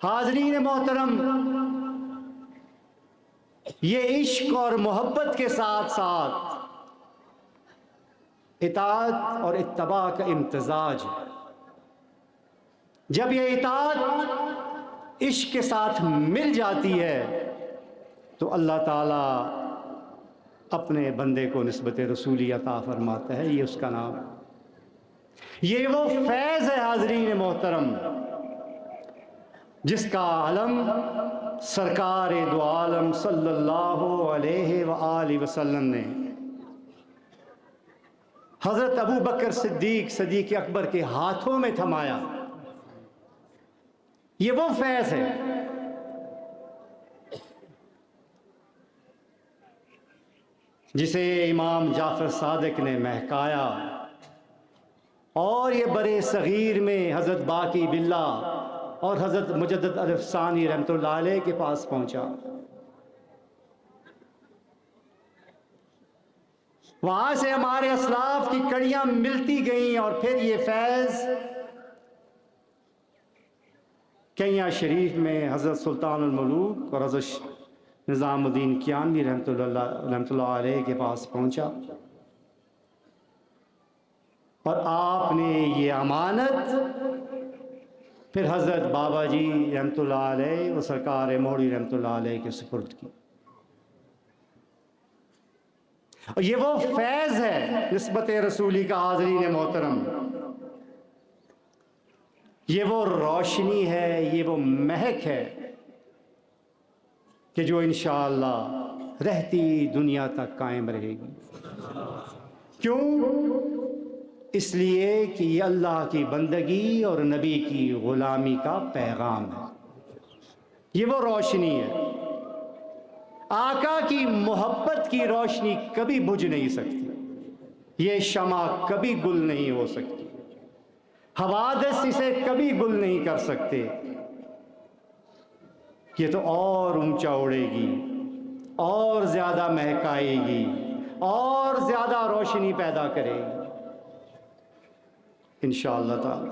हाज़रीन मोहतरम, ये इश्क और मोहब्बत के साथ साथ इताअत और इत्तबा का इम्तिजाज है। जब ये इताअत इश्क के साथ मिल जाती है तो अल्लाह ताला अपने बंदे को निस्बत रसूली अता फरमाता है। ये उसका नाम है, ये वो फैज़ है हाज़रीन मोहतरम, जिसका आलम सरकार दो आलम सल्लल्लाहु अलैहि व आलिहि वसल्लम ने हज़रत अबू बकर सदीक़ अकबर के हाथों में थमाया। ये वो फैज़ है जिसे इमाम जाफ़र सादिक ने महकाया और ये बरे सग़ीर में हज़रत बाकी बिल्ला और हज़रत मुजद्दिद अल-अफ़सानी रहमतुल्लाह अलैह के पास पहुंचा। वहां से हमारे असलाफ की कड़ियां मिलती गईं और फिर ये फैज़ कैया शरीफ में हज़रत सुल्तानुल मुलूक और हज़रत निज़ामुद्दीन कियानी रहमतुल्लाह अलैह के पास पहुंचा और आपने ये अमानत फिर हज़रत बाबा जी रहमतुल्लाह अलैह व सरकार मोहरी रहमतुल्लाह अलैह के सुपुर्द की। और ये वो फैज़ है निस्बत रसूली का हाज़रीन मोहतरम, ये वो रोशनी है, ये वो महक है कि जो इंशाअल्लाह रहती दुनिया तक कायम रहेगी। क्यों? इसलिए कि ये अल्लाह की बंदगी और नबी की ग़ुलामी का पैगाम है। ये वो रोशनी है, आका की मोहब्बत की रोशनी कभी बुझ नहीं सकती, ये शमा कभी गुल नहीं हो सकती, हवादिस इसे कभी गुल नहीं कर सकते। ये तो और ऊंचा उड़ेगी, और ज़्यादा महकाएगी, और ज़्यादा रोशनी पैदा करेगी इंशाअल्लाह ताला।